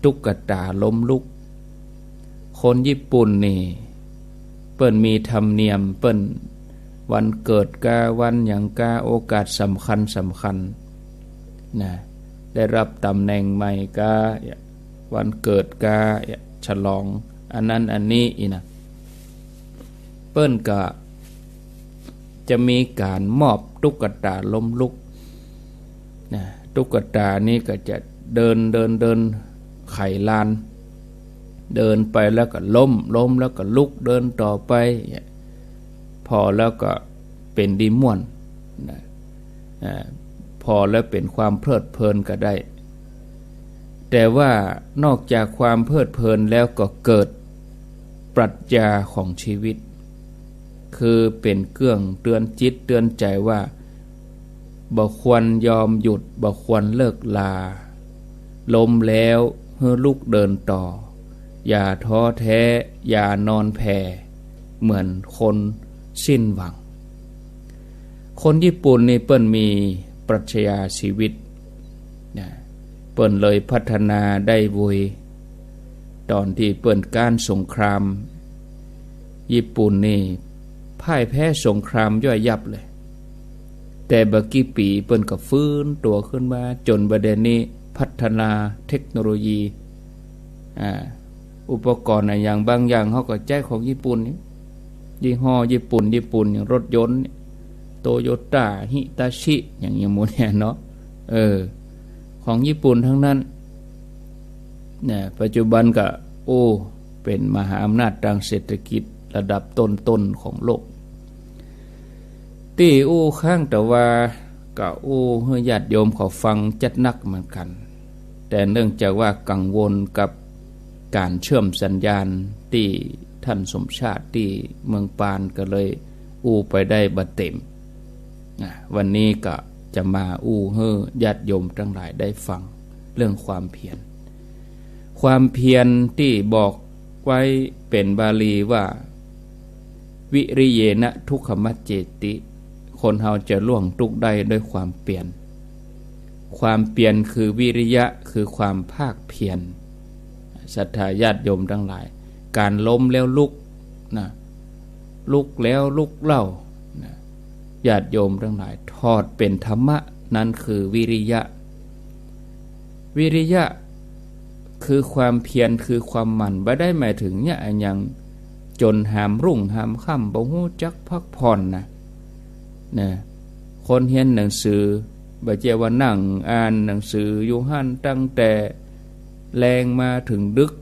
ตุ๊กตาล้มลุกคนญี่ปุ่นนี่เปิ้นมีธรรมเนียมเปิ้นวันเกิดกาวันอย่างกาโอกาสสำคัญนะได้รับตำแหน่งใหม่กาวันเกิดกาฉลองอันนั้นอันนี้อีนะเปิ้นก็จะมีการมอบตุ๊กตาล้มลุกนะตุ๊กตานี่ก็จะเดินไขลานเดินไปแล้วก็ล้มแล้วก็ลุกเดินต่อไปพอแล้วก็เป็นดีม่วนนะพอแล้วเป็นความเพลิดเพลินก็ได้แต่ว่านอกจากความเพลิดเพลินแล้วก็เกิดปรัชญาของชีวิตคือเป็นเครื่องเตือนจิตเตือนใจว่าบ่ควรยอมหยุดบ่ควรเลิกลาล้มแล้วให้ลุกเดินต่ออย่าท้อแท้อย่านอนแผ่เหมือนคนสิ้นหวังคนญี่ปุ่นนี่เปิ้นมีปรัชญาชีวิตนะเปิ้นเลยพัฒนาได้วุยตอนที่เปิ้นการสงครามญี่ปุ่นนี่พ่ายแพ้สงครามย่อยยับเลยแต่บางกี่ปีเปิ้นก็ฟื้นตัวขึ้นมาจนประเด็นนี้พัฒนาเทคโนโลยีอุปกรณ์อย่างบางอย่างเขาก็ใช้ของญี่ปุ่นนี่ยี่ห้อญี่ปุ่นอย่างรถยนต์โตโยต้าฮิตาชิอย่างหมดเนี่ยเนาะของญี่ปุ่นทั้งนั้นเนี่ยปัจจุบันก็เป็นมหาอำนาจทางเศรษฐกิจระดับต้นของโลกที่ข้างแต่ว่าก็ให้ญาติโยมเขาฟังจัดนักเหมือนกันแต่เนื่องจากว่ากังวลกับการเชื่อมสัญญาณที่ท่านสมชาติที่เมืองปานก็เลยไปได้บ่เต็มวันนี้ก็จะมาให้ญาติโยมทั้งหลายได้ฟังเรื่องความเพียรที่บอกไว้เป็นบาลีว่าวิริเยนะทุกขมัจเจติคนเฮาจะล่วงทุกข์ได้ด้วยความเปลี่ยนคือวิริยะคือความภาคเพียรศรัทธาญาติโยมทั้งหลายการล้มแล้วลุกนะลุกแล้วลุกเล่านะญาติโยมทั้งหลายทอดเป็นธรรมะนั้นคือวิริยะคือความเพียรคือความหมั่นบ่ได้หมายถึงเนี่ยอย่างจนหามรุ่งหามค่ำบ่ฮู้จักพักผ่อนนะคนเรียนหนังสือบ่เจว่านั่งอ่านหนังสืออยู่หั่นตั้งแต่แรงมาถึงดึก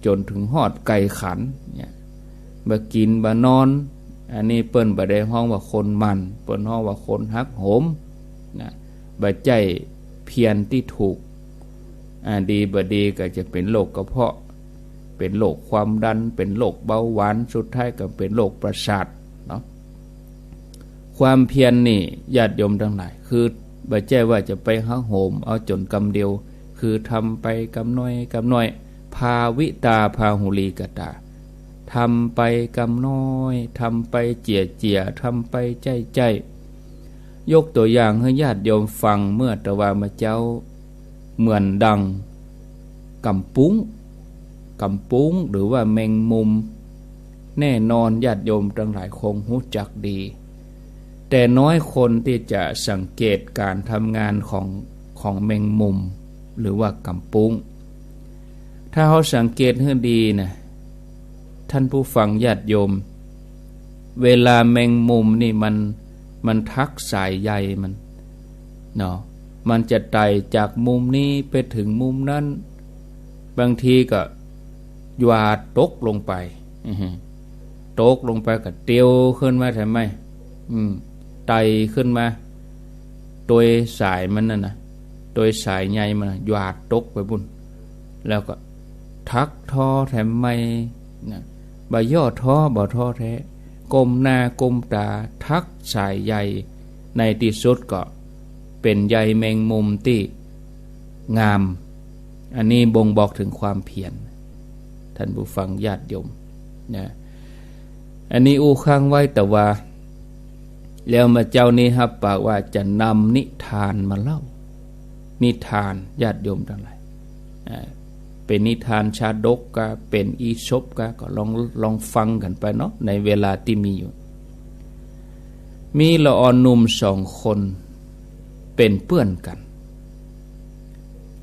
จนถึงฮอดไก่ขันเนี่ยบ่กินบ่นอนอันนี้เปิ้นบ่ได้ฮ้องว่าคนมันเปิ้นฮ้องว่าคนฮักโหมนะบ่ใจเพียรที่ถูกดีบ่ดีก็จะเป็นโรคกระเพาะเป็นโรคความดันเป็นโรคเบาหวานสุดท้ายก็เป็นโรคประสาทเนาะความเพียรนี่ญาติโยมทั้งหลายคือบ่ใช่ว่าจะไปฮักโหมเอาจนกำเดียวคือทำไปกำน้อยภาวิตาภาหุลีกตาทำไปกำน้อยทำไปเจียทำไปใจยกตัวอย่างให้ญาติโยมฟังเมื่อตะวามาเจ้าเหมือนดังกำปุ้งหรือว่าแมงมุมแน่นอนญาติโยมทั้งหลายคงรู้จักดีแต่น้อยคนที่จะสังเกตการทำงานของแมงมุมหรือว่ากำปุ้งถ้าเขาสังเกตให้ดีนะท่านผู้ฟังญาติโยมเวลาแมงมุมนี่มันทักสายใยมันเนาะมันจะไต่จากมุมนี้ไปถึงมุมนั้นบางทีก็หยาดตกลงไปก็เตียวขึ้นมาใช่ไหมไต่ขึ้นมาโดยสายมันนั่นนะโดยสายใยมันหยาดตกไปบุญแล้วก็ทักท้อแถมไม่นะบ่ย่อท้อบ่ท้อแท้ก้มหน้าก้มตาทักสายใยในที่สุดก็เป็นใยแมงมุมที่งามอันนี้บ่งบอกถึงความเพียรท่านผู้ฟังญาติโยมนะอันนี้ค้างไว้แต่ว่าแล้วมาเจ้านี้ครับปากว่าจะนำนิทานมาเล่านิทานญาติโยมทั้งหลาย เป็นนิทานชาดกก็เป็นอีสปก็ลองฟังกันไปเนาะในเวลาที่มีอยู่มีละอ่อนหนุ่ม2 คนเป็นเพื่อนกัน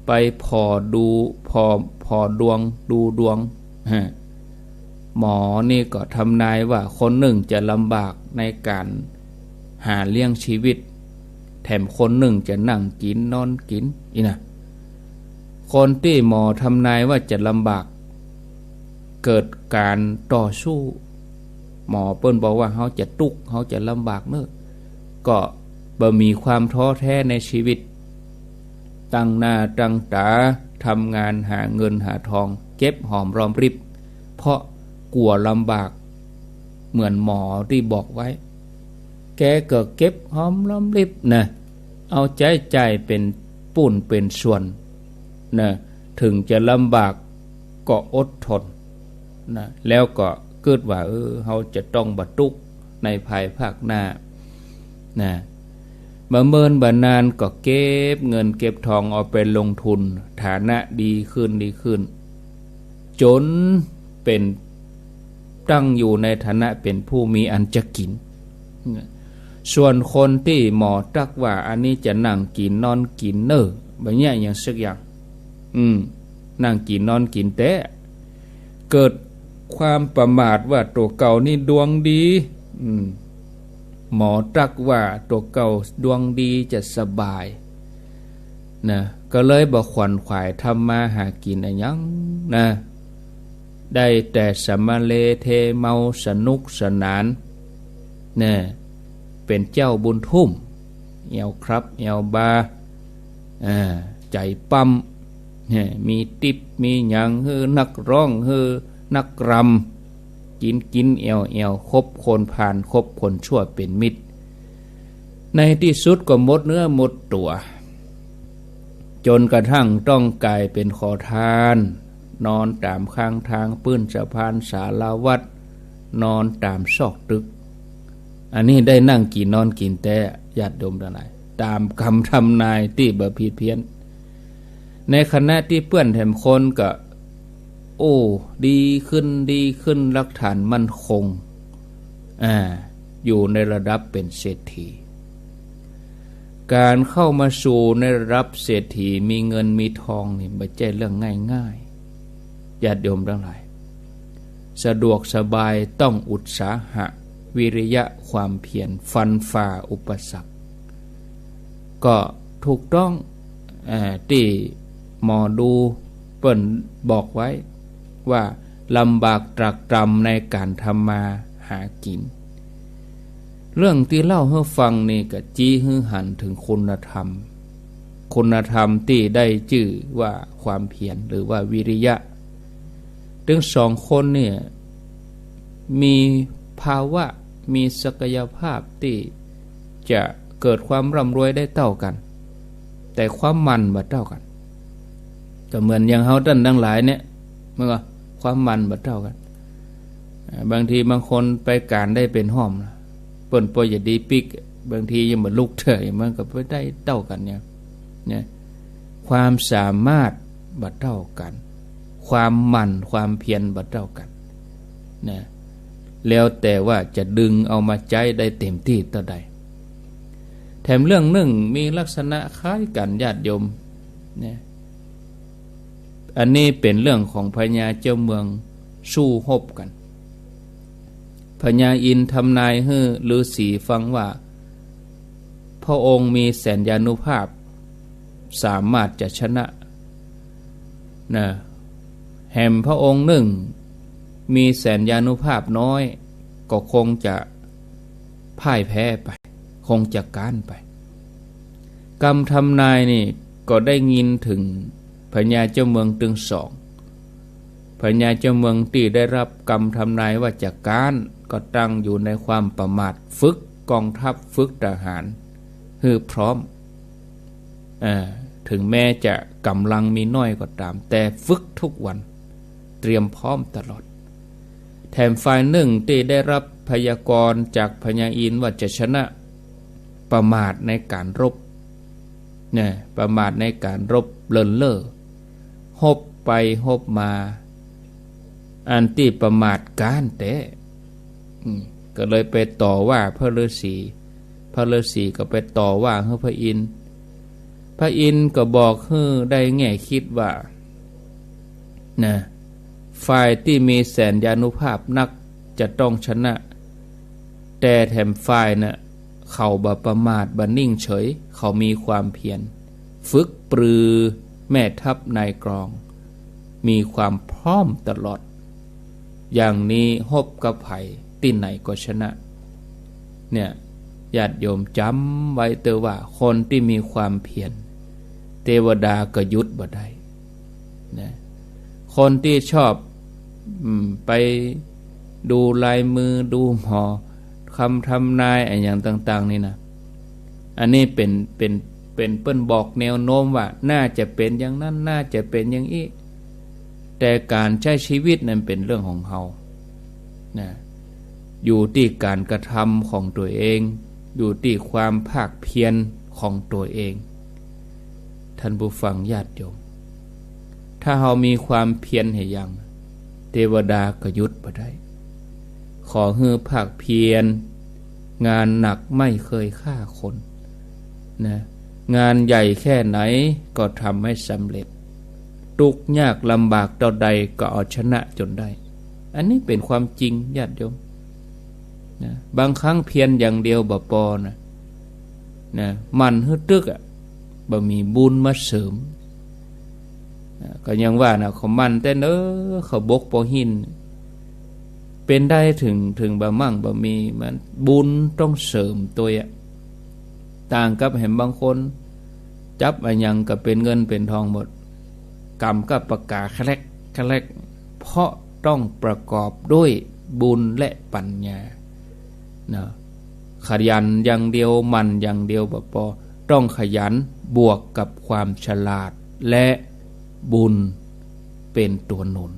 ไปพอดวงดูดวงหมอนี่ก็ทำนายว่าคนหนึ่งจะลำบากในการหาเลี้ยงชีวิตแถมคนหนึ่งจะนั่งกินนอนกินอีนะคนที่หมอทำนายว่าจะลำบากเกิดการต่อสู้หมอเปิ้นบอกว่าเขาจะทุกข์เขาจะลำบากเนอะก็บ่มีความท้อแท้ในชีวิตตั้งหน้าตั้งตาทำงานหาเงินหาทองเก็บหอมรอมริบเพราะกลัวลำบากเหมือนหมอที่บอกไว้แกก็เก็บหอมรอมริบนะเอาใจเป็นปุ่นเป็นส่วนนะถึงจะลำบากก็อดทนนะแล้วก็เกิดว่าเขาจะต้องบรรทุกในภายภาคหน้านะบ่เมินบ่นานก็เก็บเงินเก็บทองเอาไปลงทุนฐานะดีขึ้นจนเป็นตั้งอยู่ในฐานะเป็นผู้มีอันจะกินส่วนคนที่หมอตักว่าอันนี้จะนั่งกินนอนกินแบบนี้อย่างสักอย่างนั่งกินนอนกินแต่เกิดความประมาทว่าตัวเก่านี่ดวงดีหมอตรักว่าตัวเก่าดวงดีจะสบายนะก็เลยบ่ขวัญขวายทำมาหากินอะไรยังนะได้แต่สมะเลเทเมาสนุกสนานนะเป็นเจ้าบุญทุ่มเอวครับเอวบาใจปั๊มมีติบมีหยังนักร้องนักรำกินเอวคบคนผ่านคบคนชั่วเป็นมิตรในที่สุดก็หมดเนื้อหมดตัวจนกระทั่งต้องกลายเป็นขอทานนอนตามข้างทางปื้นสะพานศาลาวัดนอนตามซอกตึกอันนี้ได้นั่งกินนอนกินแต่ญาติโยมทั้งหลายตามคำทำนายที่บ่ผิดเพี้ยนในขณะที่เพื่อนแถมคนก็ดีขึ้นหลักฐานมั่นคงอยู่ในระดับเป็นเศรษฐีการเข้ามาสู่ในระดับเศรษฐีมีเงินมีทองนี่ไม่ใช่เรื่องง่ายๆญาติโยมทั้งหลายสะดวกสบายต้องอุตสาหะวิริยะความเพียรฟันฝ่าอุปสรรคก็ถูกต้องที่หมอดูเปิ้นบอกไว้ว่าลำบากตรากตรำในการทำมาหากินเรื่องที่เล่าให้ฟังนี่ก็จี้ให้หันถึงคุณธรรมที่ได้ชื่อว่าความเพียรหรือว่าวิริยะทั้ง2 คนเนี่ยมีภาวะมีศักยภาพที่จะเกิดความร่ำรวยได้เท่ากันแต่ความมันบ่เท่ากันก็เหมือนอย่างเฮาท่านทั้งหลายเนี่ยมันก็ความมันบ่เท่ากันบางทีบางคนไปการได้เป็นห้อมเปิ้นปอยดีปิกบางทียังบ่ลุกเถยมันก็บ่ได้เท่ากันเนี่ยความสามารถบ่เท่ากันความมันความเพียรบ่เท่ากันนะแล้วแต่ว่าจะดึงเอามาใจได้เต็มที่เท่าใดแถมเรื่องหนึ่งมีลักษณะคล้ายกันญาติโยมเนี่ยอันนี้เป็นเรื่องของพญาเจ้าเมืองสู้รบกันพญาอินทร์ทำนายให้ฤาษีฟังว่าพระองค์มีแสนยานุภาพสามารถจะชนะนะแห่งพระองค์หนึ่งมีแสนยานุภาพน้อยก็คงจะพ่ายแพ้ไปคงจะก้านไปกรรมทำนายนี่ก็ได้ยินถึงพญาเจ้าเมืองถึง2พญาเจ้าเมืองที่ได้รับกรรมทำนายว่าจะก้านก็ตั้งอยู่ในความประมาทฝึกกองทัพฝึกทหารให้พร้อมถึงแม้จะกำลังมีน้อยก็ตามแต่ฝึกทุกวันเตรียมพร้อมตลอดแถมฝ่ายหนึ่งที่ได้รับพยากรณ์จากพญาอินทร์ว่าจะชนะประมาทในการรบประมาทในการรบเลินเล่อรบ ไปฮบมาอันที่ประมาทการแต่ก็เลยไปต่อว่าพระฤาษีก็ไปต่อว่าพระอินทร์ก็บอกได้แง่คิดว่านะฝ่ายที่มีแสนยานุภาพนักจะต้องชนะแต่แถมฝ่ายน่ะเขาบ่ประมาทบ่นิ่งเฉยเขามีความเพียรฝึกปรือแม่ทัพนายกรองมีความพร้อมตลอดอย่างนี้ฮบกับไผ่ที่ไหนก็ชนะเนี่ยญาติโยมจำไว้เตอว่าคนที่มีความเพียรเทวดาก็ยุดบ่ได้นะคนที่ชอบไปดูลายมือดูหมอคำทำนายอย่างต่างๆนี่นะอันนี้เป็นเปิ้นบอกแนวโน้มว่าน่าจะเป็นอย่างนั้นน่าจะเป็นอย่างนี้แต่การใช้ชีวิตนั้นเป็นเรื่องของเฮานะอยู่ที่การกระทำของตัวเองอยู่ที่ความภาคเพียรของตัวเองท่านผู้ฟังญาติโยมถ้าเฮามีความเพียรให้ยังเทวดาก็ยุดบ่ได้ขอให้ภาคเพียรงานหนักไม่เคยฆ่าคนนะงานใหญ่แค่ไหนก็ทำให้สำเร็จทุกข์ยากลำบากต่อใดก็เอาชนะจนได้อันนี้เป็นความจริงญาติโยมนะบางครั้งเพียรอย่างเดียวบ่พอนะมันฮึดตึกบ่มีบุญมาเสริมก็ยังว่านะเขามันแต่เขาบกปอหินเป็นได้ถึงบะมั่งบะมีมันบุญต้องเสริมตัวต่างกับเห็นบางคนจับอะไรยังก็เป็นเงินเป็นทองหมดกรรมก็ประกาศแคลกเพราะต้องประกอบด้วยบุญและปัญญานะขยันอย่างเดียวมันอย่างเดียวบ่พอต้องขยันบวกกับความฉลาดและบุญเป็นตัวหนุน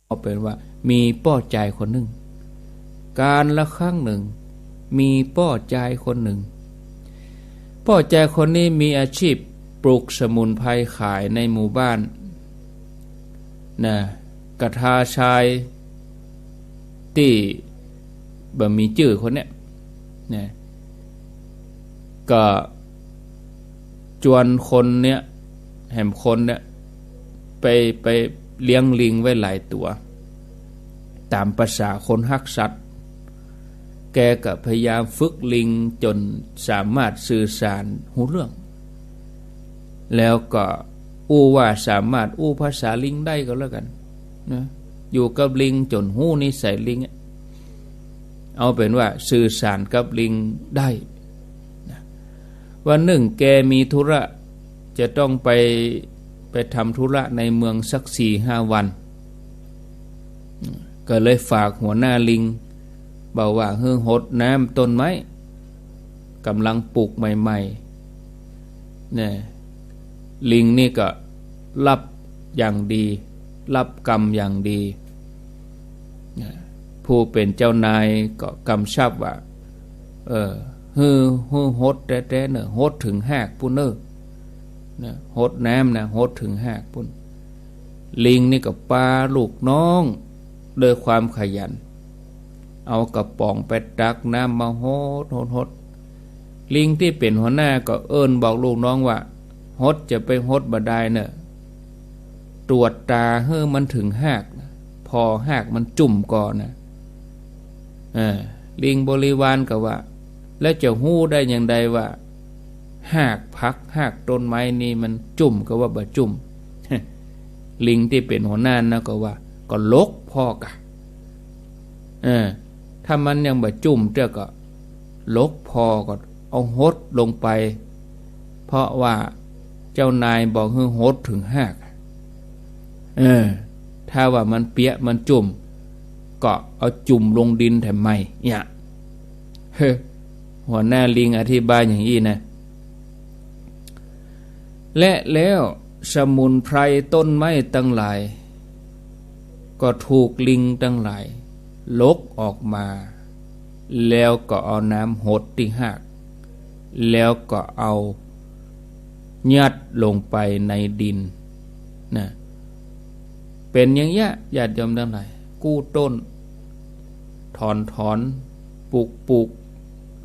เอาเป็นว่ามีป้อใจคนหนึ่งการละครั้งหนึ่งมีป้อใจคนหนึ่งป้อใจคนนี้มีอาชีพปลูกสมุนไพรขายในหมู่บ้านนะกระทาชายที่บ่มีชื่อคนเนี้ยนะก็จวนคนเนี้ยแหมคนเนี้ยไปเลี้ยงลิงไว้หลายตัวตามภาษาคนฮักสัตว์แกก็พยายามฝึกลิงจนสามารถสื่อสารหูเรื่องแล้วก็ว่าสามารถภาษาลิงได้ก็แล้วกันนะอยู่กับลิงจนหูนิสัยลิงเอาเป็นว่าสื่อสารกับลิงได้นะวันหนึ่งแกมีธุระจะต้องไปทำธุระในเมืองสัก 4-5 วันก็เลยฝากหัวหน้าลิงบอกว่าหดน้ำต้นไม้กำลังปลูกใหม่ๆเนี่ยลิงนี่ก็รับอย่างดีรับกรรมอย่างดีผู้เป็นเจ้านายก็กำชับว่าหดแต่เนอะหดถึงหากปุ่นนะหดน้ำนะหดถึงหากปุ่นลิงนี่ก็ปาลูกน้องด้วยความขยันเอากระป๋องไปตักน้ำมาหดลิงที่เป็นหัวหน้าก็บอกลูกน้องว่าหดจะไปหดบ่ได้เนอะตรวจตามันถึงหากนะพอหากมันจุ่มก่อนนะลิงบริวารก็ว่า แล้วจะหู้ได้อย่างใดว่าหากพักหากต้นไม้นี่มันจุ่มก็ว่าบ่จุ่ม ลิงที่เป็นหัวหน้านะก็ว่าก็ลกพ่อกะถ้ามันยังบ่จุ่มเจ้าก็ลกพอก็เอาหดลงไปเพราะว่าเจ้านายบอกให้หดถึงหากถ้าว่ามันเปียมันจุ่มก็เอาจุ่มลงดินแถมไม่เนี่ยหัวหน้าลิงอธิบายอย่างนี้นะและแล้วสมุนไพรต้นไม้ตั้งหลายก็ถูกลิงตั้งหลายลกออกมาแล้วก็เอาน้ำหดที่หากแล้วก็เอายัดลงไปในดินนะเป็นอย่างเงี้ยญาติโยมทั้งหลายกู้ต้นถอนปลูก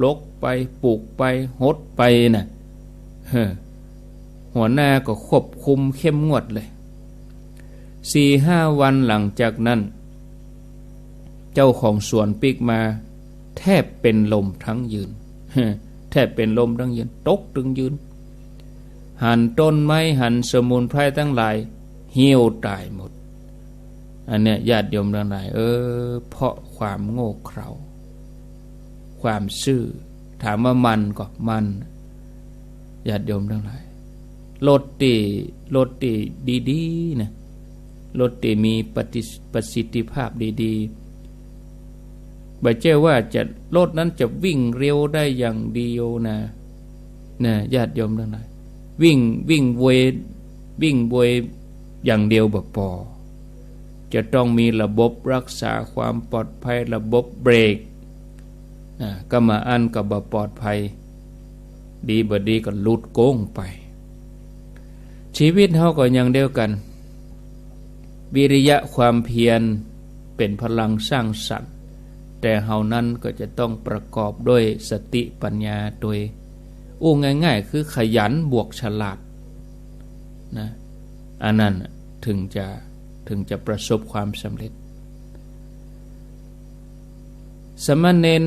ลกไปปลูกไปหดไปน่ะหัวหน้าก็ควบคุมเข้มงวดเลย 4-5 วันหลังจากนั้นเจ้าของสวนปีกมาแทบเป็นลมทั้งยืน แทบเป็นลมทั้งยืนตกตึงยืนหันต้นไม้หันสมุนไพรทั้งหลายเหี่ยวตายหมดอันเนี้ยญาติโยมทั้งหลายเพราะความโง่เขลาความซื่อถามว่ามันก็มันญาติโยมทั้งหลายรถตีดีๆนะรถตีมีประสิทธิภาพดีๆบ่ใช่ว่าจะรถนั้นจะวิ่งเร็วได้อย่างเดียวนะญาติโยมทั้งหลายวิ่งเวยอย่างเดียวบ่พอจะต้องมีระบบรักษาความปลอดภัยระบบเบรกก็มาอันกับบ่ปลอดภัยดีบ่ดีก็หลุดโก้งไปชีวิตเฮาก็อย่างเดียวกันวิริยะความเพียรเป็นพลังสร้างสรรค์แต่เฮานั้นก็จะต้องประกอบด้วยสติปัญญาโดยง่ายๆคือขยันบวกฉลาดนะอันนั้นถึงจะประสบความสำเร็จสมณเณร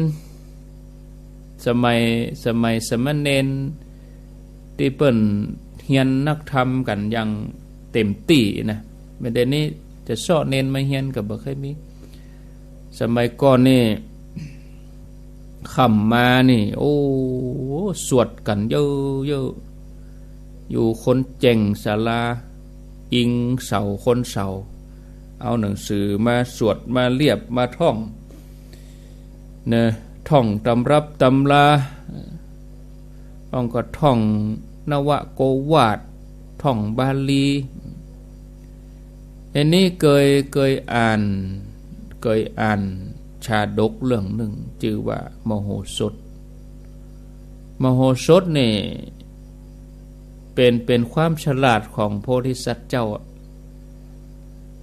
สมัยสมณเณรที่เปิ้นเฮียนนักธรรมกันอย่างเต็มที่นะไม่ได้นี้จะซ้อเณรมาเฮียนก็บ่เคยมีสมัยก่อนนี่ค่ำมานี่โอ้สวดกันเยอะๆอยู่คนเจ่งศาลาอิงเสาคนเสาเอาหนังสือมาสวดมาเรียบมาท่องนะท่องตำรับตำราต้องก็ท่องนวโกวาทท่องบาลีอันนี้เคยอ่านชาดกเรื่องหนึ่งชื่อว่ามโหสถนี่เป็นความฉลาดของโพธิสัตว์เจ้า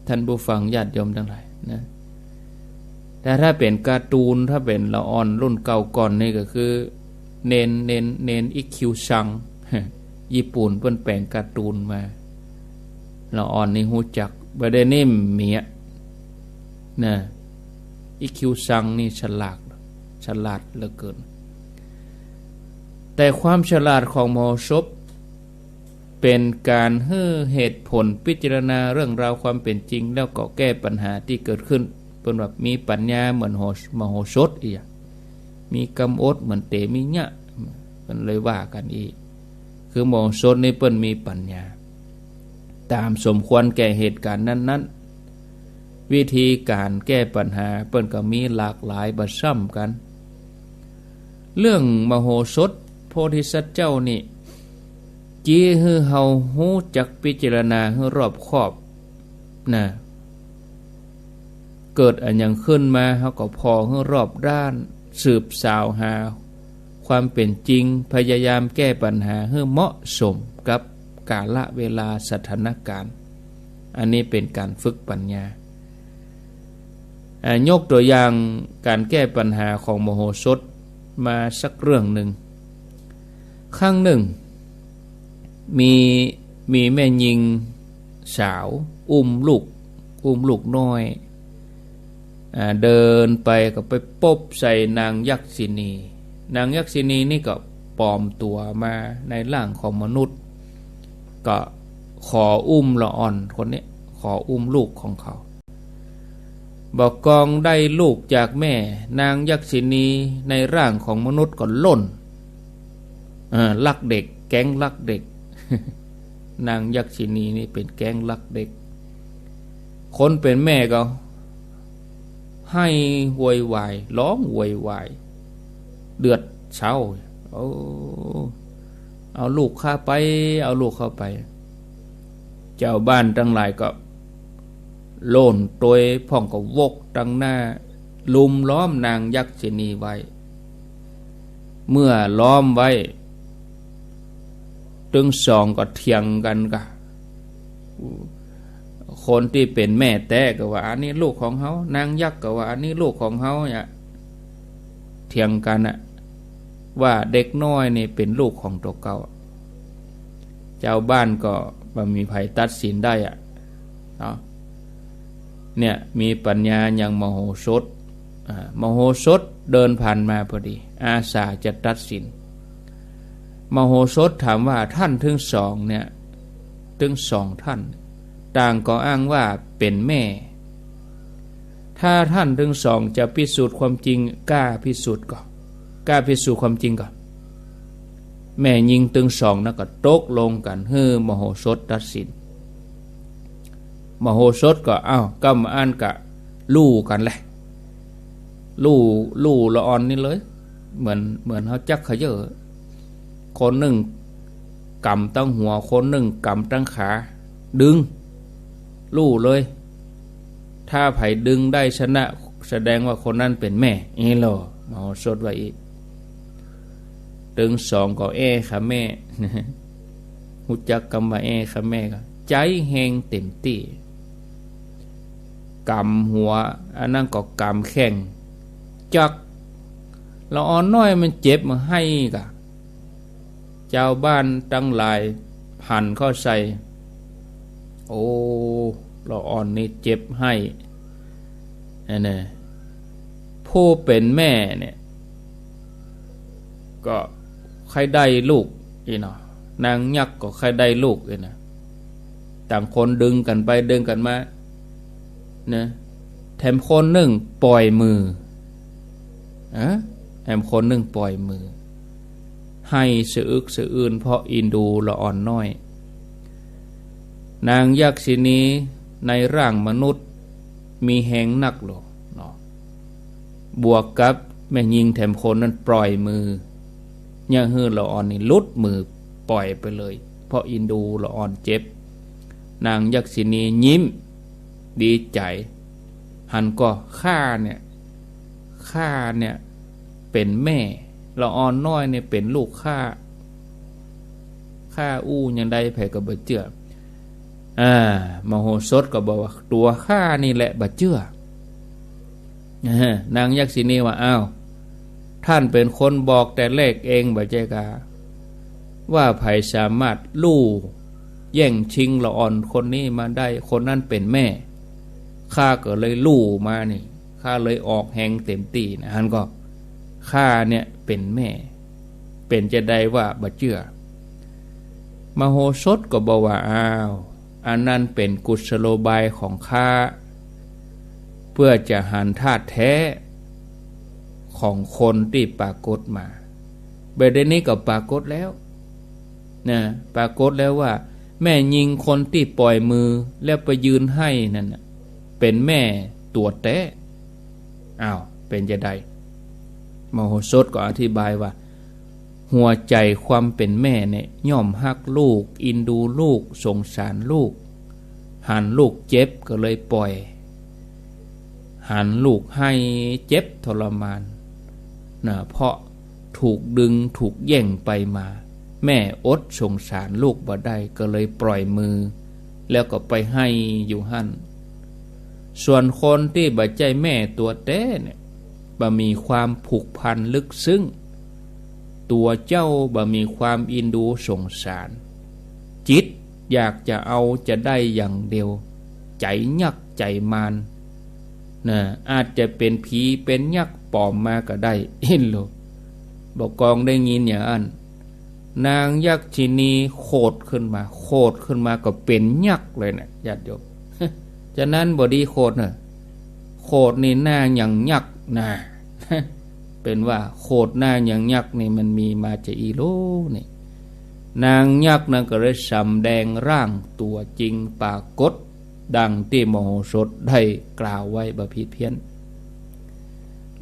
ท่านผู้ฟังญาติโยมทั้งหลายนะแต่ถ้าเป็นการ์ตูนถ้าเป็นละอ่อนรุ่นเก่าก่อนนี่ก็คือเนนอิคิวซังญี่ปุ่นเพิ่นแปลงการ์ตูนมาละอ่อนนี่ฮู้จักบ่ได้นี่เมียนะอิคิวซังนี่ฉลาดเหลือเกินแต่ความฉลาดของมโหสถเป็นการให้เหตุผลพิจารณาเรื่องราวความเป็นจริงแล้วก็แก้ปัญหาที่เกิดขึ้นเป็นแบบมีปัญญาเหมือนมโหสถอีกมีกำอดเหมือนเตมิญะมันเลยว่ากันอีกคือมโหสถนี่เปิ้นมีปัญญาตามสมควรแก่เหตุการณ์นั้นๆวิธีการแก้ปัญหาเปิ้นก็มีหลากหลายบ่ซ้ำกันเรื่องมโหสถโพธิสัตว์เจ้านี่จี้ให้เฮาฮู้จักพิจารณาให้รอบคอบนะเกิดอันยังขึ้นมาเฮาก็พอให้รอบด้านสืบสาวหาความเป็นจริงพยายามแก้ปัญหาให้เหมาะสมกับกาลเวลาสถานการณ์อันนี้เป็นการฝึกปัญญายกตัวอย่างการแก้ปัญหาของมโหสถมาสักเรื่องหนึ่งครั้งหนึ่งมีแม่หญิงสาวอุ้มลูกน้อยเดินไปก็ไปปบใส่นางยักษินี นางยักษินีนี่ก็ปลอมตัวมาในร่างของมนุษย์ก็ขออุ้มละอ่อนคนนี้ขออุ้มลูกของเขาบอกกองได้ลูกจากแม่นางยักษินีในร่างของมนุษย์ก็ล่นลักเด็กแก๊งลักเด็ก นางยักษินีนี่เป็นแก๊งลักเด็กคนเป็นแม่ก็ให้โวยวายร้องโวยวายเดือดเช้าเอาลูกข้าไปเอาลูกเข้าไปเจ้าบ้านทั้งหลายก็โล่นโตยพ่องก็วกตั้งหน้าลุมล้อมนางยักษินีไว้เมื่อล้อมไว้ตึงสองก็เถียงกันกะคนที่เป็นแม่แท้ก็ว่าอันนี้ลูกของเขานางยักษ์ก็ว่าอันนี้ลูกของเขาเนี่ยเถียงกันอะว่าเด็กน้อยนี่เป็นลูกของตัวเก่าเจ้าบ้านก็บ่มีไผตัดสินได้อะเนาะเนี่ยมีปัญญาอย่างมโหสถมโหสถเดินผ่านมาพอดีอาสาจะตัดสินมโหสถถามว่าท่านทั้งสองเนี่ยทั้งสองท่านต่างก็อ้างว่าเป็นแม่ถ้าท่านทั้งสองจะพิสูจน์ความจริงกล้าพิสูจน์ก่อนกล้าพิสูจน์ความจริงก่อนแม่ยิงทั้งสองนั่นก็ตกลงกันให้มโหสถตัดสินมโหสถก็กำอ่านกะลู่กันแหละลู่ละอ่อนนี่เลยเหมือนเขาจักขยเยอะคนหนึ่งกำตั้งหัวคนหนึ่งกำตั้งขาดึงลู่เลยถ้าไผดึงได้ชนะแสดงว่าคนนั้นเป็นแม่นี่หรอมโหสถว่าอีกดึงสองก็ค่ะแม่หูจักกำว่าค่ะแม่ก็ใจแหงเต็มที่กำหัวอันนั้นก็กำแข้งจักละอ่อนน้อยมันเจ็บมาให้กะเจ้าบ้านตั้งหลายหันเข้าใส่โอ้ละอ่อนนี่เจ็บให้นี่ผู้เป็นแม่เนี่ยก็ใครได้ลูกอีเนาะนางยักษ์ก็ใครได้ลูกอีนะต่างคนดึงกันไปดึงกันมานะแถมคนหนึ่งปล่อยมือแถมคนหนึ่งปล่อยมือให้สะอึกสะอื้นเพราะอินดูละอ่อนน้อยนางยักษินีในร่างมนุษย์มีแหงนักหรอกเนาะบวกกับแม่ยิงแถมคนนั้นปล่อยมือย่างฮือละอ่อนนี่ลุดมือปล่อยไปเลยเพราะอินดูละอ่อนเจ็บนางยักษินียิ้มดีใจหันก็ข้าเนี่ยเป็นแม่ละอ่อนน้อยเนี่ยเป็นลูกข้าอู้ยังได้ไผก็บ่เชื่อมโหสถก็บอกว่าตัวข้านี่แหละบ่เชื่อนางยักษินีว่าท่านเป็นคนบอกแต่แรกเองบ่ใจกาว่าไผสามารถลู่แย่งชิงละอ่อนคนนี้มาได้คนนั้นเป็นแม่ข้าก็เลยลู่มานี่ข้าเลยออกแหงเต็มตีนะท่านก็ข้าเนี่ยเป็นแม่เป็นจะได้ว่าบ่เชื่อมโหสถก็บอกว่าอันนั้นเป็นกุศโลบายของข้าเพื่อจะหันธาตุแท้ของคนที่ปรากฏมาเบเดนี้ก็ปรากฏแล้วนะปรากฏแล้วว่าแม่ยิงคนที่ปล่อยมือแล้วไปยืนให้นั่นเป็นแม่ตัวแท้เป็นจะได้มโหสถก็อธิบายว่าหัวใจความเป็นแม่เนี่ยย่อมฮักลูกอินดูลูกสงสารลูกหันลูกเจ็บก็เลยปล่อยหันลูกให้เจ็บทรมานนะเพราะถูกดึงถูกแย่งไปมาแม่อดสงสารลูกบ่ได้ก็เลยปล่อยมือแล้วก็ไปให้อยู่หั่นส่วนคนที่บ่ใจแม่ตัวแท้เนี่ยบ่มีความผูกพันลึกซึ้งตัวเจ้าบ่มีความอินดูสงสารจิตอยากจะเอาจะได้อย่างเดียวใจยักษ์ใจมารอาจจะเป็นผีเป็นยักษ์ปลอมมาก็ได้เห็นโล บอกกองได้ยินอย่างอันนางยักษ์ชินีโคดขึ้นมาก็เป็นยักษ์เลยนะญาติโยมฉะนั้นบอดีโคดน่ะโคดนี่หน้าอย่างยักษ์นะเป็นว่าโคดหน้าอย่างยักษ์นี่มันมีมาจากอีโลนี่นางยักษ์นั่นก็เลยสำแดงร่างตัวจริงปรากฏดังที่มโหสถได้กล่าวไว้บ่ผิดเพี้ยน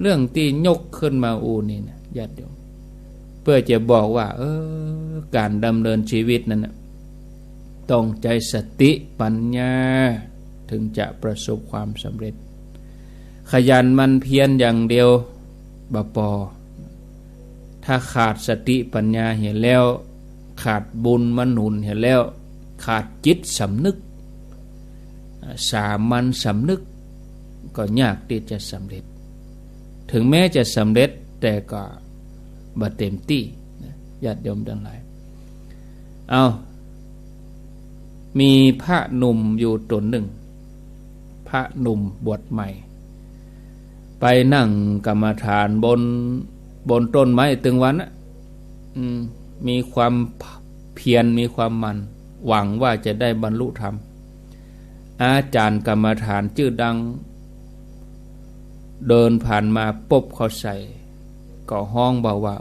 เรื่องที่ยกขึ้นมานี่นะญาติโยมเพื่อจะบอกว่าการดำเนินชีวิตนั้นต้องใจสติปัญญาถึงจะประสบความสำเร็จขยันมันเพียรอย่างเดียวบ่พอถ้าขาดสติปัญญาเห็นแล้วขาดบุญมนุนเห็นแล้วขาดจิตสำนึกสามัญสำนึกก็ยากที่จะสำเร็จถึงแม้จะสำเร็จแต่ก็บ่เต็มที่ญาติโยมทั้งหลายมีพระหนุ่มอยู่ตนหนึ่งพระหนุ่มบวชใหม่ไปนั่งกรรมฐานบนต้นไม้ตึงวันมีความเพียรมีความมันหวังว่าจะได้บรรลุธรรมอาจารย์กรรมฐานชื่อดังเดินผ่านมาปบเขาใส่ก็ห้องบอกว่า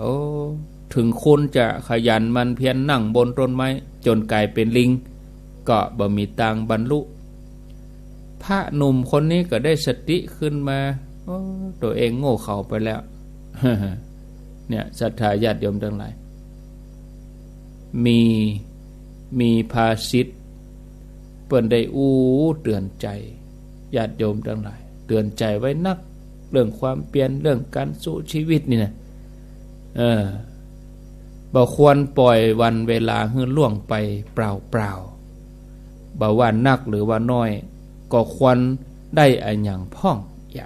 ถึงคุณจะขยันมันเพียรนั่งบนต้นไม้จนกลายเป็นลิงก็บ่มีทางบรรลุพระหนุ่มคนนี้ก็ได้สติขึ้นมาตัวเองโง่เขลาไปแล้ว เนี่ยศรัทธาญาติโยมทั้งหลายมีภาษิตเปิ้นได้เตือนใจญาติโยมทั้งหลายเตือนใจไว้นักเรื่องความเปลี่ยนเรื่องการสู้ชีวิตนี่นะบ่ควรปล่อยวันเวลาให้ล่วงไปเปล่าบ่ว่านักหรือว่าน้อยก็ควรได้อันอย่างพ่องอ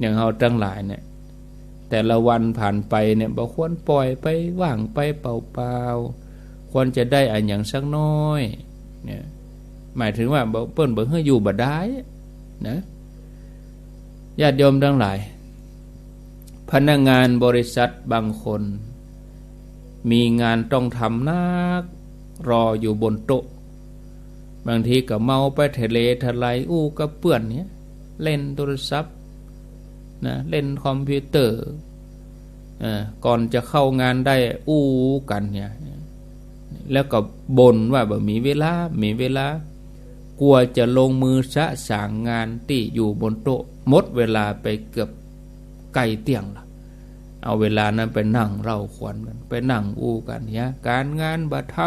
ย่างเฮาทั้งหลายเนี่ยแต่ละวันผ่านไปเนี่ยบ่ควรปล่อยไปว่างไปเปล่าๆควรจะได้อันอย่างสักน้อยเนี่ยหมายถึงว่าเปิ้นบ่ให้อยู่บ่ได้นะญาติโยมทั้งหลายพนักงานบริษัทบางคนมีงานต้องทำนักรออยู่บนโต๊ะบางทีก็เมาไปทะเลทลายกับเพื่อนเนี่ยเล่นโทรศัพท์นะเล่นคอมพิวเตอร์ก่อนจะเข้างานได้กันเนี่ยแล้วก็บ่นว่าบ่มีเวลากลัวจะลงมือสะสางงานที่อยู่บนโต๊ะหมดเวลาไปเกือบใกล้เที่ยงละเอาเวลานั้นไปนั่งเล่าขวัญกันไปนั่งกันเนี่ยการงานบ่ท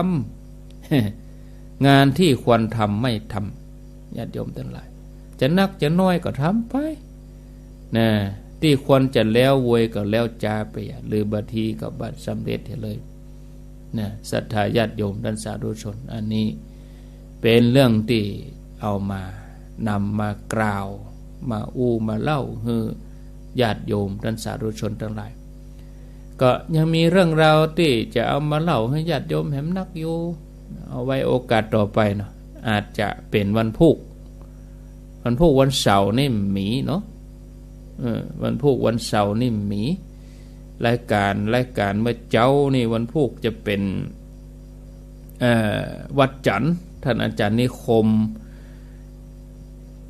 ำ งานที่ควรทำไม่ทำญาติโยมทั้งหลายจะนักจะน้อยก็ทำไปนะที่ควรจะแล้วเวยก็แล้วจาไปหรือบางทีก็บัดสำเร็จเลยนะศรัทธาญาติโยมท่านสาธุชนอันนี้เป็นเรื่องที่เอามานำมากล่าวมามาเล่าให้ญาติโยมท่านสาธุชนทั้งหลายก็ยังมีเรื่องราวที่จะเอามาเล่าให้ญาติโยมแหมนักอยู่เอาไว้โอกาสต่อไปเนาะอาจจะเป็นวันพุธวันเสาร์นี่มีเนาะวันพุธวันเสาร์นี่มีรายการเมื่อเจ้านี่วันพุธจะเป็นวัดจันทร์ท่านอาจารย์นิคม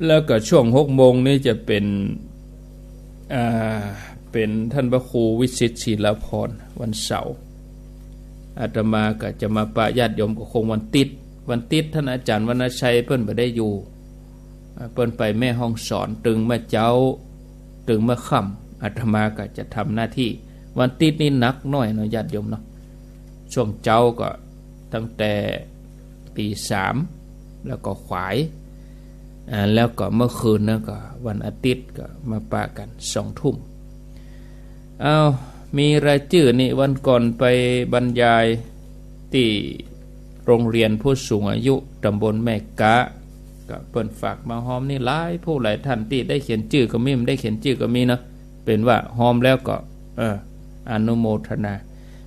แล้วก็ช่วง 18:00 นนี่จะเป็นท่านพระครูวิสิตศิลพรวันเสาร์อาตมาก็จะมาปะญาติโยมก็คงวันติดท่านอาจารย์วรรณชัยเพิ่นบ่ได้อยู่เพิ่นไปแม่ห้องสอนตึงเมื่อเจ้าตึงเมื่อค่ำอาตมาก็จะทำหน้าที่วันติดนี่หนักหน่อยเนาะญาติโยมเนาะช่วงเจ้าก็ตั้งแต่ตี 3แล้วก็ขวายแล้วก็เมื่อคืนนั้นก็วันอาทิตย์ก็มาปะกัน 20:00 นมีรายชื่อนี่วันก่อนไปบรรยายที่โรงเรียนผู้สูงอายุตำบลแม่กะก็เปิ้นฝากมาหอมนี่หลายผู้หลายท่านที่ได้เขียนชื่อก็มีไม่ได้เขียนชื่อก็มีนะเป็นว่าหอมแล้วก็อนุโมทนา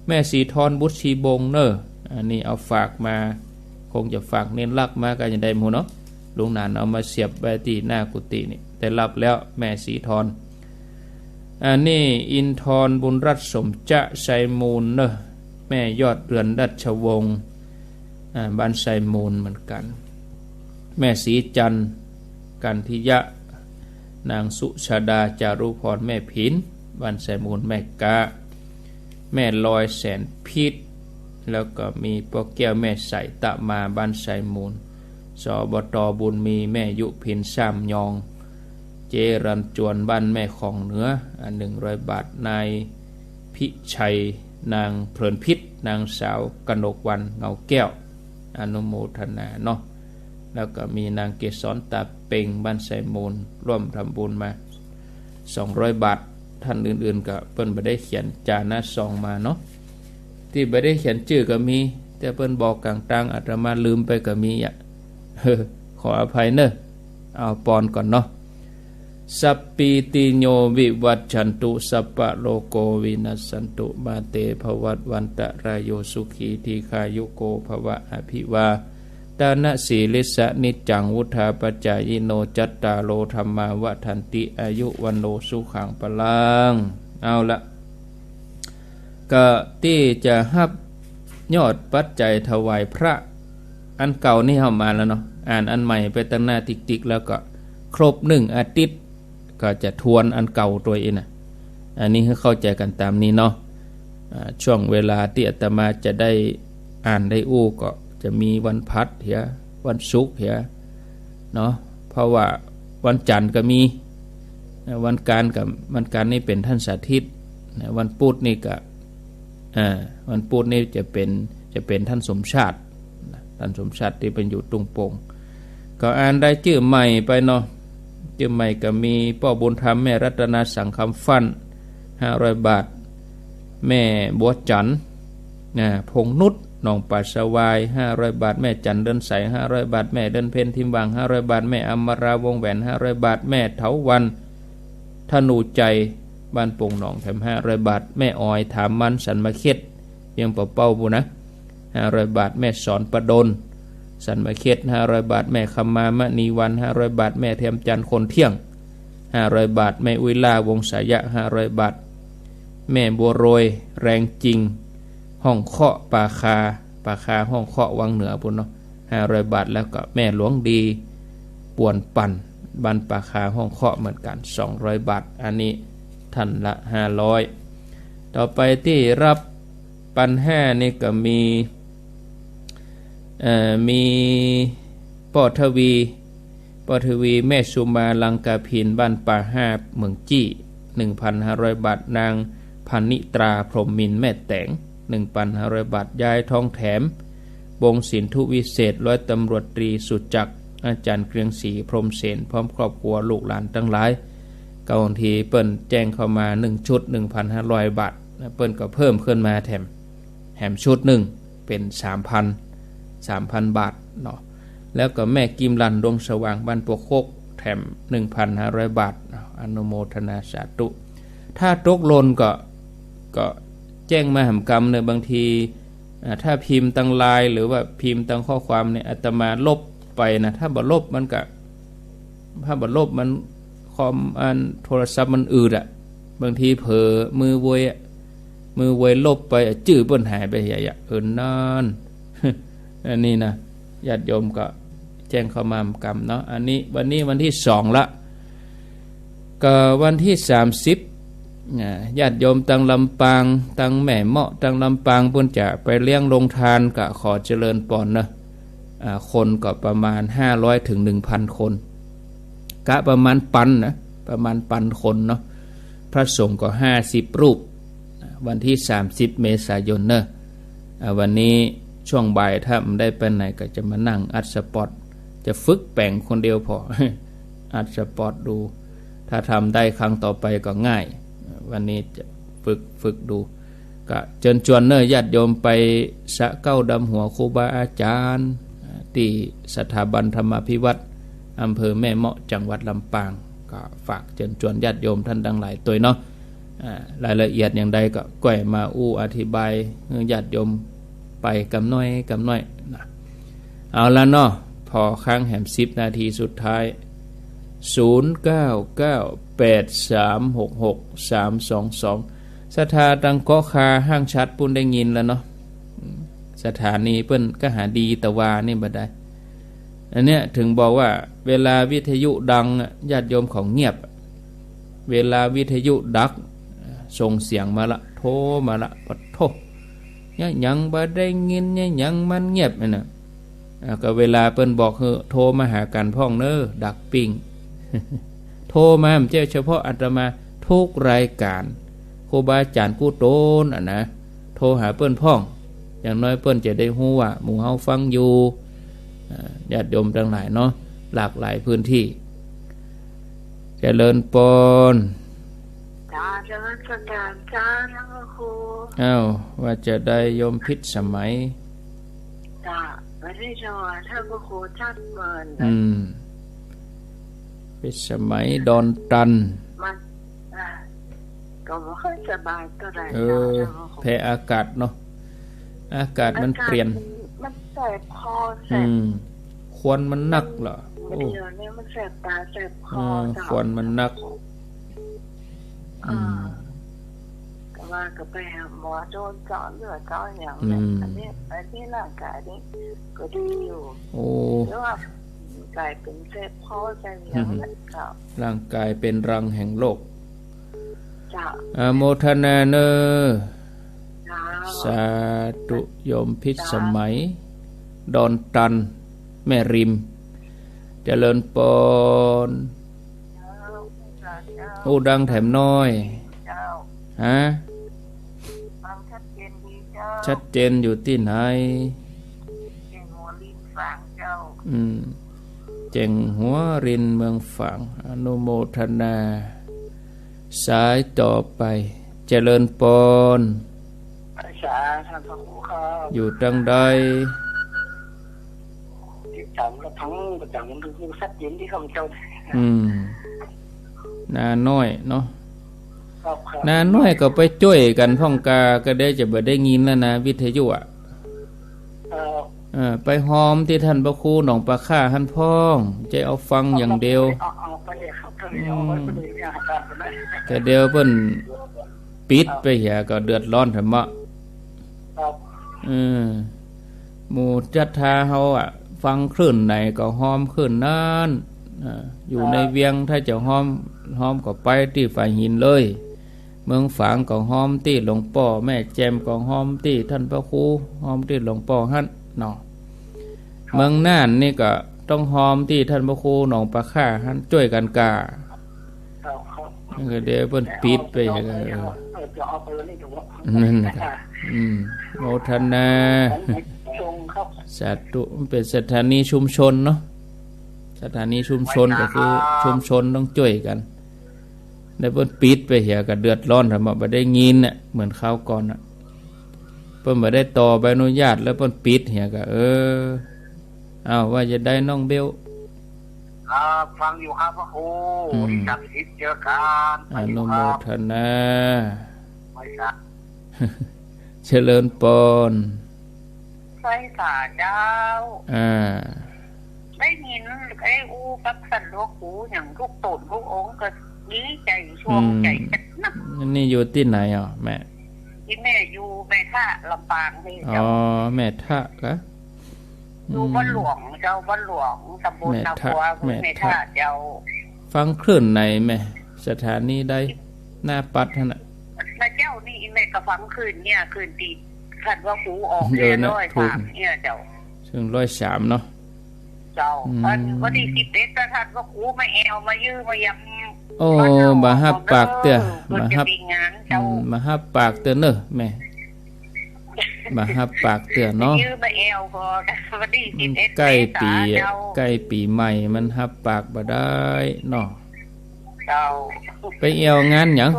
แม่สีทรบุตรชีบงเนอะอันนี้เอาฝากมาคงจะฝากเน้นลักมากันอย่างใดหมู่เนาะลุงนานเอามาเสียบไว้ที่หน้ากุฏินี่แต่รับแล้วแม่สีทร อันนี้อินทรบุญรัตน์สมจะไซมูลเนอะแม่ยอดเรือนรัชวงศ์บ้านไซมูลเหมือนกันแม่ศรีจันทร์กันทิยะนางสุชาดาจารุพรแม่ผินบ้านไซมูลแม่กาแม่ลอยแสนพิษแล้วก็มีปอแก้วแม่ใสตะมาบ้านไซมูลสบตบุญมีแม่ยุพินซ้ำยองเจรันจวนบ้านแม่ของเหนือ100 บาทนายพิชัยนางเพลินพิษนางสาวกนกวันเงาแก้วอนุโมทนาเนาะแล้วก็มีนางเกศรตาเป่งบ้านไซมูลร่วมทำบุญมา200 บาทท่านอื่นๆก็เปิ้นบ่ได้เขียนจานะซองมาเนาะที่บ่ได้เขียนชื่อก็มีแต่เปิ้นบอกกลางๆอาตมาลืมไปก็มีอ่ะขออภัยเนอะเอาปอนก่อนเนาะสัพปิติโยวิวัชชันตุสัพพะโลโกวินัสสันตุมาเตภวัตวันตรายโยสุขีทีคายุโกภวะอภิวาตานะสีลิสะนิจังวุธาปจายโนจัตตาโลธรรมาวะทันติอายุวันโนสุขังปลังเอาละก็ที่จะฮับยอดปัจจัยถวายพระอันเก่านี่เข้ามาแล้วเนาะอ่านอันใหม่ไปตั้งหน้าติ๊กๆแล้วก็ครบ1 อาทิตย์ก็จะทวนอันเก่าตัวเองนะอันนี้ให้เข้าใจกันตามนี้เนาะช่วงเวลาที่อาตมาจะได้อ่านได้อู้ก็จะมีวันพัดเหียวันศุกร์เหียเนาะเพราะว่าวันจันทร์ก็มีวันการกับวันการนี่เป็นท่านสาธิตวันพุธนี่ก็วันพุธนี่จะเป็นท่านสมชาติท่านสมชาติที่เป็นอยู่ตุงโป่งก็อ่านได้ชื่อใหม่ไปเนาะชื่อใหม่ก็มีพ่อบุญธรรมแม่รัตนาสังคำฟัน500 บาทแม่บัวจันทร์พงนุชหนองปัสสาวาย500 บาทแม่จันเดินใส500 บาทแม่เดินเพนทิมวัง500 บาทแม่อมราวงแหวน500 บาทแม่เถาวันธนูใจบ้านโป่งหนองแถม500 บาทแม่ออยถามมันสันมาเข็ดยังเป่าบุนะ500 บาทแม่สอนประดลสันมาเข็ด500 บาทแม่คำมามะนีวัน500 บาทแม่เทียมจันทร์คนเที่ยง500 บาทแม่อุยลาวงสายะ500 บาทแม่บัวโรยแรงจริงห้องเคาะปาคาห้องเคาะวังเหนือพุ่นเนาะ500 บาทแล้วก็แม่หลวงดีป่วนปั่นบ้านปาคาห้องเคาะเหมือนกัน200 บาทอันนี้ท่านละ500ต่อไปที่รับปัน5นี่ก็มีป่อทวีแม่สุมาลังกาพินบ้านป่า5เมืองจี้ 1,500 บาทนางพันนิตราพรหมมินแม่แตง 1,500 บาทยายทองแถมวงศิลทุวิเศษร้อยตำรวจตรีสุจักรอาจารย์เกรียงศรีพรหมเสนพร้อมครอบครัวลูกหลานทั้งหลายเก่าทีเปิ้นแจ้งเข้ามา1ชุด 1,500 บาทเปิ้นก็เพิ่มขึ้นมาแถมชุด1เป็น 3,000 บาทเนาะแล้วก็แม่กิมลันดวงสว่างบ้านปวกโคกแถม 1,500 บาทอนุโมทนาสาธุถ้าตกหล่นก็แจ้งมาหำกรรมเนี่ยบางทีถ้าพิมพ์ตังลายหรือว่าพิมพ์ตังข้อความเนี่ยอาตมาลบไปนะถ้าบ่ลบมันก็ถ้าบ่ลบมันคอมอันโทรศัพท์มันอืดบางทีเผลอมือวยลบไปจื้อเปิ้นหายไปใหญ่นั่น อันนี้นะญาติโยมก็แจ้งเข้ามากรรมเนาะอันนี้วันนี้วันที่2ละก็วันที่30ญาติโยมตังลำปางตังแม่เมาะตังลำปางเพิ่นจะไปเลี้ยงโรงทานก็ขอเจริญปอนนะคนก็ประมาณ500ถึง 1,000 คนกะประมาณปันคนเนาะพระสงฆ์ก็50 รูปวันที่30 เมษายนเนอะวันนี้ช่วงบ่ายถ้าไม่ได้ไปไหนก็จะมานั่งอัดสปอตจะฝึกแป่งคนเดียวพอ อัดสปอตดูถ้าทำได้ครั้งต่อไปก็ง่ายวันนี้จะฝึกดูก็เชิญชวนเนอะญาติโยมไปสะเก้าดำหัวครูบาอาจารย์ที่สถาบันธรรมภิวัตรอำเภอแม่เมาะจังหวัดลำปางก็ฝากเชิญชวนญาติโยมท่านทั้งหลายตัวเนาะรายละเอียดอย่างใดก็ก้อยมาอธิบายญาติโยมไปกำน้อยนะเอาละเนาะพอค้างแหม10 นาทีสุดท้าย สถาตังเกาะคาห้างชัดปุ่นได้ยินแล้วเนาะสถานีเปิ้นก็หาดีตะวานี่บ่ได้อันเนี้ยถึงบอกว่าเวลาวิทยุดังญาติโยมของเงียบเวลาวิทยุดักส่งเสียงมาละโทรมาละปะโทยังบ่ได้ยินยังมันเงียบน่ะก็เวลาเปิ้นบอกคือโทรมาหากันพ้องเด้อดักปิ้ง โทรมาเจ้าเฉพาะอาตมาทุกรายการครูบาอาจารย์กู้โตนนะโทรหาเปิ้นพ้องอย่างน้อยเปิ้นจะได้ฮู้ว่าหมู่เฮาฟังอยู่ญาติโยมทั้งหลายเนาะหลากหลายพื้นที่เจริญปนเจริญสักการจ้าท่านพระครูว่าจะได้โยมพิษสมัยจ้าไม่ได้จอท่านพระครูชัดเมินพิษสมัยดอนตันมันก็ไม่ค่อยสบายก็ได้แพ้อากาศเนาะอากาศมันเปลี่ยนมันแสบคอแสบควันมันหนักเหรอเดี๋ยวนี้มันแสบตาแสบคอควันมันหนักก็ว่าก็ไปหาหมอโดนเจาะเลือดเจาะอย่างนี้อันนี้ร่างกายนี้ก็ดีอยู่หรือว่ากลายเป็นแสบคอแสบอย่างนั้นครับร่างกายเป็นรังแห่งโรคโมทนาเนอสาธุโยมพิษสมัยดอนตันแม่ริมเจริญปนดังแถมน้อยฮะชัดเจนอยู่ที่ไหนเจ๋งหัวรินเมืองฝางอนุโมทนาสายต่อไปเจริญปนท่านพระครูครับ อยู่จังใดที่จำแล้วทั้งประจำมันคือสัตว์เย็นที่คำเจ้านาน้อยเนาะนาน้อยก็ไปช่วยกันพ่องกาก็ได้จะบ่ได้ยินแล้วนะวิทยุไปหอมที่ท่านพระครูหนองปลาค่าท่านพ้องจะเอาฟังอย่างเดียวแต่เดียวเพิ่นปิดไปเหียก็เดือดร้อนธรรมะหมู่จัตตาเฮาฟังคลื่นไหนก็หอมคลื่นนั้นอยู่ในเวียงถ้าจะหอมก็ไปที่ฝ่ายหินเลยเมืองฝางก็หอมที่หลวงป่อแม่แจมก็หอมที่ท่านพระครูหอมที่หลวงป่อหั่นเนาะเมืองน่านนี่ก็ต้องหอมที่ท่านพระครูหนองปลาค่าหั่นช่วยกันกาเดี๋ยวเพิ่นปิดไปอย่างนั้นนั่นนะครับโมทนาสาธุมันเป็นสถานีชุมชนเนาะสถานีชุมชนก็คือชุมชนต้องช่วยกันได้เพิ่นปิดไปเหียก็เดือดร้อนทำบ่ได้ยินน่ะเหมือนคราวก่อนน่ะเพิ่นบ่ได้ต่อใบอนุญาตแล้วเพิ่นปิดเหียก็ว่าจะได้น้องเบลฟังอยู่ครับพระครูจับทิศเจอกันอนุโมทนาเจริญปนใช่สาเจ้าได้ยินไอ้กับสันโลกูอย่างทุกตนทุกองค์ก็ดีใจช่วงใจนักนี่อยู่ที่ไหนแม่ที่แม่อยู่แม่ท่าลำปางนี่เจ้าแม่ท่าก็อยู่บ้านหลวงเจ้าบ้านหลวงตำบลนาบัวแม่ท่าเจ้าฟังคลื่นไหนแม่สถานีใดหน้าปัดท่านน่ะเจ้านี่แม่ก็ฟังคืนเนี่ยคืนตีคันว่าครูออกเนี่ย103เนี่ยเจ้าซึ่ง103เนาะเจ้าวันที่11ท่านว่าครูมาแอวมายื้อมายำมาฮับปากเตื้อมาฮับปากเตื้อเนอะแม่มาฮับปากเตื้อเนาะยื้อมาแอวพอวันที่11ใกล้ปีใหม่มันฮับปากบ่ได้เนาะเจ้าไปเอวงานหยัง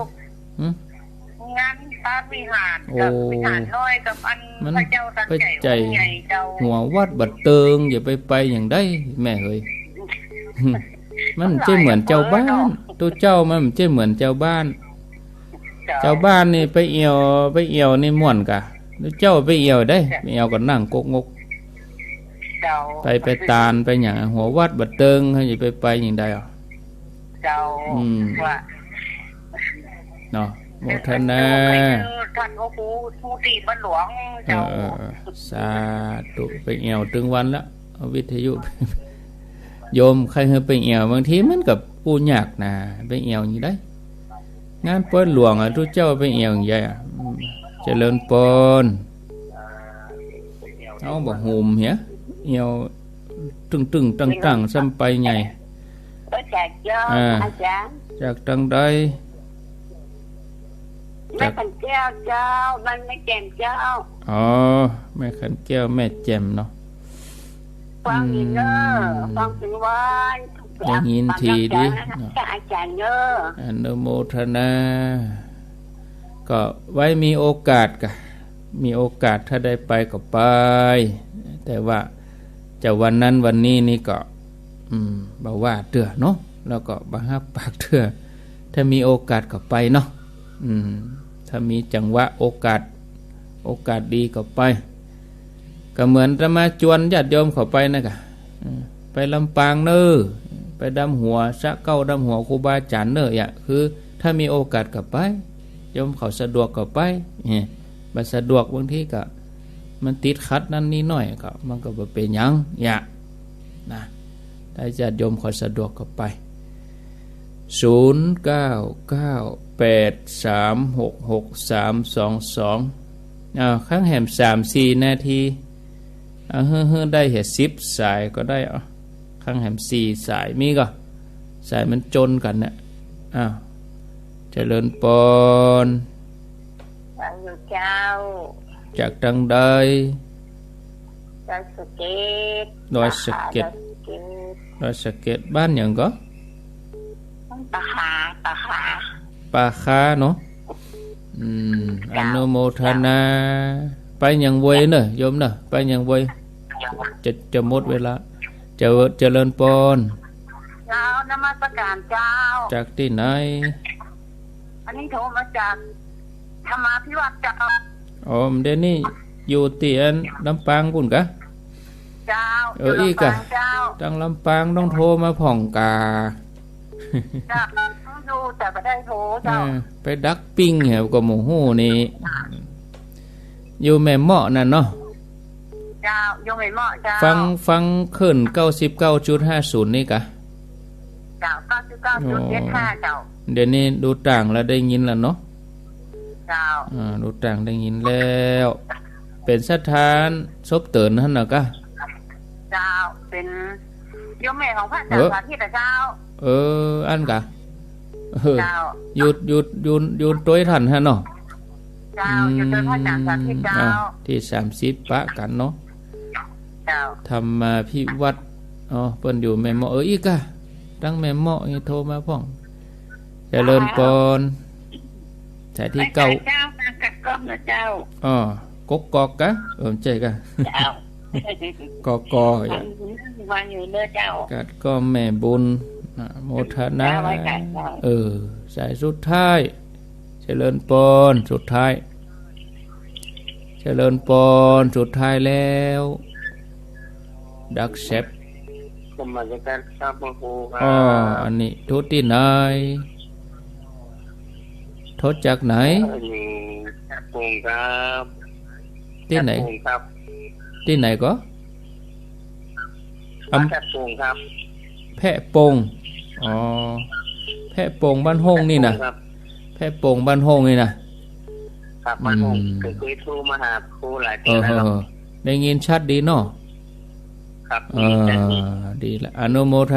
งานพระวิหารกับวิหารน้อยกับอันพระเจ้าตั้งใจใหญ่เจ้าหัววัดบัดเติงอย่าไปอย่างได้แม่เฮ้ยมันไม่เหมือนเจ้าบ้านตัวเจ้ามันไม่เหมือนเจ้าบ้านนี่ไปเอวนี่ม่วนกะเจ้าไปเอวได้ไปเอวก็นั่งกกงกไปตาลไปอย่างหัววัดบัดเติงให้อย่าไปอย่างใด เจ้าว่าเนาะโมทนาท่านก็ผู้ตีบ้านหลวงเจ้าสาธุไปแอวถึงวันละเอาวิทยุโยมใครเคยไปแอวบางทีมันกับปูยากนะไปแอวอย่างได้งานเปิ้นหลวงทุกเจ้าไปแอวอย่างไรเจริญปนเอาบอกโฮมเหี้ยแอวตึงตั้งซ้ำไปไงจากตั้งได้แม่ขันแก้วเจ้ามันไม่แจ่มเจ้าอ๋อแม่ขันแก้วแม่แจ่มเนาะฟังยินเนอฟังถึงวันได้ยินทีดิอาจารย์เนออนุโมทนาก็ไว้มีโอกาสกะมีโอกาสถ้าได้ไปก็ไปแต่ว่าจะวันนั้นวันนี้นี่ก็บ่ว่าเตื้อเนาะแล้วก็บ่ฮับปากเตื้อถ้ามีโอกาสก็ไปเนาะถ้ามีจังหวะโอกาสดีก็ไปก็เหมือนจะมาจวนญาติโยมเข้าไปนะกะไปลำปางเนอไปดำหัวสะเก้าดำหัวครูบาอาจารย์เนอคือถ้ามีโอกาสก็ไปโยมเขาสะดวกก็ไปบ่สะดวกบางทีก็มันติดขัดนั่นนี่หน่อยก็มันก็บ่เป็นหยังนะถ้าญาติโยมเขาสะดวกก็ไป0998366322ข้างแหม3-4 นาทีเฮ้อได้เห็ด10 สายก็ได้ข้างแหม4 สายมีก็สายมันจนกันเนี่ยเจริญปนเจ้าจากทางใดดอยสะเก็ดดอยสะเก็ดบ้านหยังก็ปาคาเนาะอนุโมทนาไปยังเวยเนอะโยมเนอะไปยังเวยจะหมดเวลาเจริญปนเจ้านมัสการเจ้าจากที่ไหนอันนี้โทรมาจากธรรมาภิวัตรเจ้าเดี๋ยวนี้อยู่เตียนลำปางปุ่นกะเจ้าอีกะตั้งลำปางต้องโทรมาผ่องกาจ้าดูแต่ไม่ได้โทรเจ้าไปดักปิ้งเหวกับหมูหูนี่อยู่แม่เหมาะนั่นเนาะเจ้าอยู่แม่เหมาะเจ้าฟังขึ้น 99.50 นี่กะเจ้า 99.75 เจ้าเดี๋ยวนี้ดูต่างแล้วได้ยินแล้วเนาะเจ้าดูต่างได้ยินแล้วเป็นสถานซบเตินนั่นน่ะกะเจ้าเป็นโยมแม่ของพระอาจารย์สาธิตเจ้าอันกะหยุดตัวท่านฮะเนาะเจ้าหยุดตัวพระอาจารย์สาธิตเจ้าที่30ปะกันเนาะเจ้าทำมาพิวัตรเพิ่นอยู่แม่เหมาะอีกะตั้งแม่เหมาะโทรมาพ่องเจริญปนสายที่เก่าเจ้ากัดก้อมนะเจ้ากกอกกะใจกะเจ้ากอย่างวางอยู่เนื้อเจ้ากัดก็แม่บุญโมทนาสายสุดท้ายเจริญปนสุดท้ายเจริญปนสุดท้ายแล้วดักเซฟสมัยการทราบมาโหอันนี้ทุติไหนทศจากไหนปงครับที่ไหนที่ไหนก็แพะปงครับแพะปงแพะปงบ้านห้องนี่นะแพะปงบ้านห้องนี่นะครับบ้านห้องเคยโทรมาหาครูหลายทีแล้วได้ยินชัดดีเนาะครับดีละอนุโมท